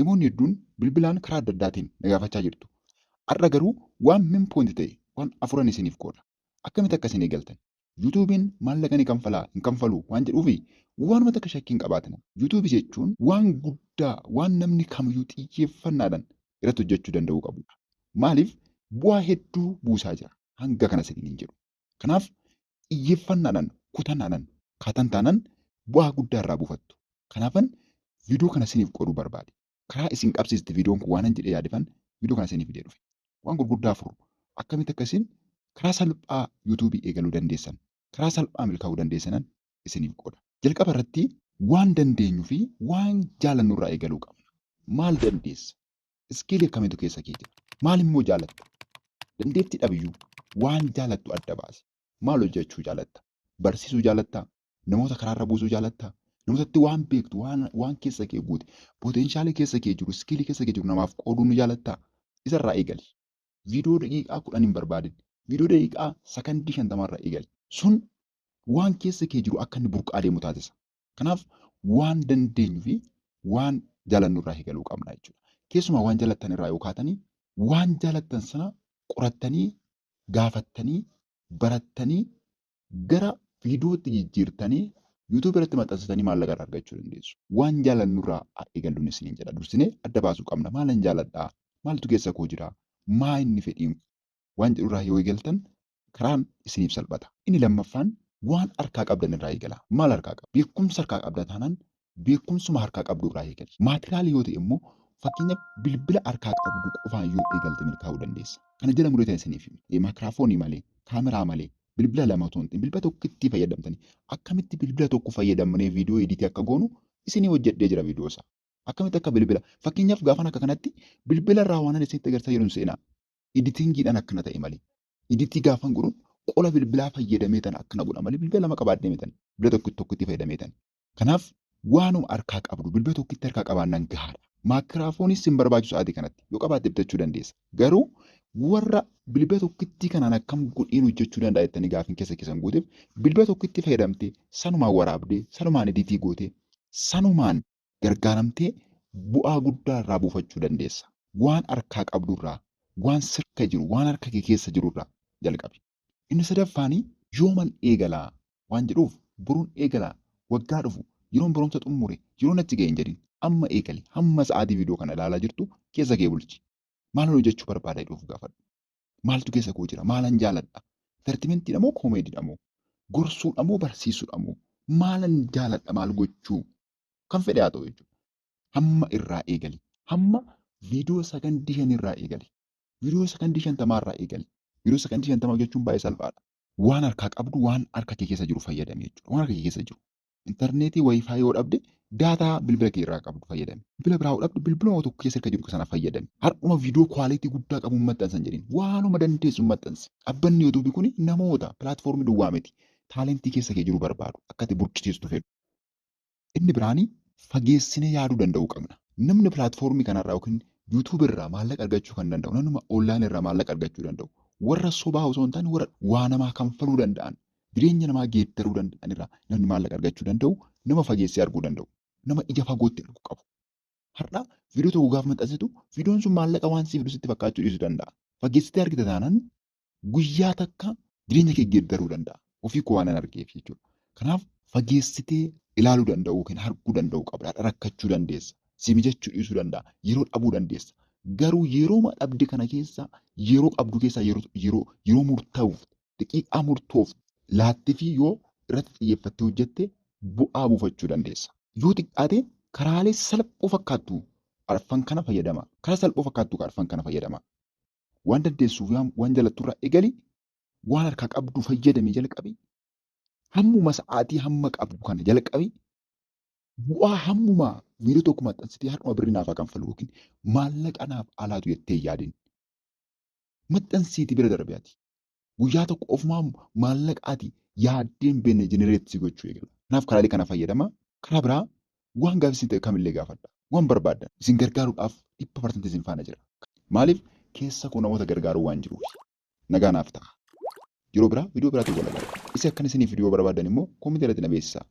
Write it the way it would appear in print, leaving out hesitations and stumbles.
Namoonni hedduun bilbilaan karaa adda addaatiin na gaafachaa jirtu. Har'a garuu waan min poointi ta'e waan afuran isiniif qooda. Akkamitti akka isin eegaltan? Yuutuubiin maallaqa ni kanfalaa hin kanfaluu waan jedhuufi waanuma takka shakkii hin qabaatan. Yuutuubii jechuun waan guddaa waan namni kamiyyuu xiyyeeffannaadhaan irratti hojjechuu danda'uu qabudha. Maaliif bu'aa hedduu buusaa jira hanga kana isiniin hin jedhu. Kanaaf xiyyeeffannaadhaan kutannaadhaan kaatantaanaan bu'aa guddaa irraa buufattu. Kanaafan viidiyoo kana isiniif qooduu barbaade. Karaa isin qabsiisti viidiyoon kun waan jedhee yaadefan viidiyoo kana isiniif fidee dhufe. Waan gurguddaa afur akkamitti akkasiin karaa salphaa yuutuubii eegaluu dandeessan, karaa salphaa milkaa'uu dandeessanan isiniif qooda. Jalqaba irratti waan dandeenyuu fi waan jaalannu irraa eegaluu qabna. Maal dandeessa? Iskiilii akkamiitu keessa kee jira? Maal immoo jaalatta? Dandeettii dhabiyyuu waan jaalattu adda baase. Maal hojjechuu jaalatta? Barsiisuu jaalattaa? Namoota karaarra buusuu jaalattaa? Namootatti waan beektu, waan keessa kee guute, poteenshaalii keessa kee jiru, iskiilii keessa kee jiru namaaf qooduu ni jaalattaa? Isarraa eegali. Viidiyoo daqiiqaa 10 hin barbaadin. Viidiyoo daqiiqaa sakandii 50 irraa eegali. Sun waan keessa kee jiru akka inni burqaa deemu taasisa. Kanaaf waan dandeenyu fi waan jaalannu irraa eegaluu qabna jechuudha. Keessumaa waan jaalattan irraa yoo kaatanii waan jaalattan sana qorattanii, gaafattanii, barattanii gara viidiyootti jijjiirtanii yuutuubii irratti maxxansitanii maallaqa irraa argachuu dandeessu. Waan jaalannu irraa eegalluun isiniin jedha. Dursinee adda baasuu qabna. Maalan jaaladhaa? Maaltu keessa koo jira? Maa inni fedhiin waan jedhu irraa yoo eegaltan karaan isiniif salphata. Inni lammaffaan waan harkaa qabdan irraa eegala. Maal harkaa qabda? Beekumsa harkaa qabda taanaan beekumsuma harkaa qabdu irraa eegali. Maatiriyaalii yoo ta'e immoo fakkeenyaaf bilbila harkaa qabdu qofaan yoo eegalte milkaa'uu dandeessa. Kana jala muree ta'e isiniif maayikiraafoonii malee, kaameraa malee, bilbila lama otoo hin ta'in bilbila tokkotti fayyadamtanii akkamitti bilbila tokko fayyadamnee viidiyoo ediitii akka goonu isinii hojjedhee jira viidiyoo isaa. Akkamitti akka bilbila fakkeenyaaf gaafan akka kanatti bilbila irraa waan isinitti agarsiisaa jiru seenaa. Editingiidhaan akkana ta'e malee. Editii gaafan godhuun qola bilbilaa fayyadamee tan akkana godha malee bilbila lama qabaadhee mitan bilbila tokkotti fayyadamee tan. Kanaaf waanuma harkaa qabdu bilbila tokkotti harkaa qabaannaan gahaadha. Maayikiraafoonis hin barbaachisu sa'aatii kanatti yoo qabaatte bitachuu dandeessa. Garuu warra bilbila tokkotti kanaan akkam godhiin hojjechuu danda'a jettanii gaafin keessa keessan gooteef bilbila tokkotti fayyadamtee sanumaan waraabdee sanumaan editii gootee sanumaan gargaaramtee bu'aa guddaa irraa buufachuu dandeessa. Waan harkaa qabdurraa, waan sirka jiru, waan harka kee keessa jirurraa jalqabi. Inni sadaffaanii yooman eegalaa waan jedhuuf boruun eegalaa waggaa dhufu yeroon barumsa xumure yeroon achi ga'e hin jedhin amma eegali hamma sa'aatii viidiyoo kana ilaalaa jirtu keessa kee bulchi. Maal hojjechuu barbaada jedhuuf gaafadhu. Maaltu keessa koo jira? Maalan jaaladha? Intartiimentiidha moo koomeediidha moo gorsuudha moo barsiisuudha moo maalan jaaladha maal gochuu kan fedhe haa ta'u jechuudha. Hamma irraa eegali. Hamma viidiyoo sakandii 5 irraa eegali. Viidiyoo sakandii 50 irraa eegali. Viidiyoo sakandii 50 jechuun baay'ee salphaadha. Waan harkaa qabdu waan harka kee keessa jiru fayyadami jechuudha. Waan harka kee keessa jiru. Intarneetii waayifaa yoo dhabde daataa bilbila kee irraa qabdu fayyadami. Bilbila biraa yoo dhabde bilbila tokko keessa irra jiru sana fayyadami. Har'uma viidiyoo kwaalitii guddaa qabu maxxansan jedhin waanuma dandeessu maxxansi. Dhaabbanni yuutuubii kun namoota pilaatfoormii duwwaa miti. Taalentii keessa kee jiru barbaadu akka ati burqisiistu fedhu. Inni biraanii fageessinee yaaduu danda'uu qabna. Namni pilaatfoormii kanarraa yookiin yuutuubii irraa maallaqa argachuu kan danda'u, namni onlaayinii irraa maallaqa argachuu danda'u, warra sobaa osoo hin taane warra waa namaa kanfaluu danda'an, jireenya namaa geeddaruu danda'an irraa namni maallaqa argachuu danda'u, nama fageessee arguu danda'u, nama ija fagootti arguu qabu. Har'a viidiyoo tokko gaafa maxxansitu viidiyoon sun maallaqa waan siif dhusitti fakkaachuu dhiisuu danda'a. Fageessitee argite taanaan guyyaa takka jireenya kee geeddaruu danda'a. Ofii koo waan argeef jechuudha. Kanaaf fageessitee ilaaluu danda'u yookiin arguu danda'u qabda. Rakkachuu dandeessa. Si mijachuu dhiisuu danda'a. Yeroo dhabuu dandeessa. Garuu yeroo dhabde kana keessa yeroo qabdu keessaa yeroo murtaa'uuf daqiiqaa murtoof laattee fi yoo irratti xiyyeeffattee hojjette bu'aa buufachuu dandeessa. Yoo xiqqaate karaalee salphoo fakkaattu arfan kana fayyadama. Karaa salphoo fakkaattu arfan kana fayyadama. Waan dandeessuuf waan jalattu irraa eegali waan harkaa qabdu fayyadamee jalqabi. Hammuma sa'aatii hamma qabdu kana jalqabi. Bu'aa hammuma viidiyoo tokko maxxansitee har'uma birrii naaf kanfalu yookiin maallaqa naaf alaatu jettee yaadin. Maxxansiitii bira darbeeti. Guyyaa tokko ofumaa maallaqaati yaaddeen beenne jenereetii gochuu eegala. Kanaaf karaalee kana fayyadama. Karaa biraa waan gaafisiin ta'e kamillee gaafadha. Waan barbaaddan isin gargaaruudhaaf 100% isin faana jira. Maaliif keessa koo namoota gargaaruu waan jiruuf nagaa naaf ta'a. Yeroo biraa viidiyoo biraatti wal agarra. Isin akkan isiniif viidiyoo barbaadan immoo koomentii irratti na beeksisaa.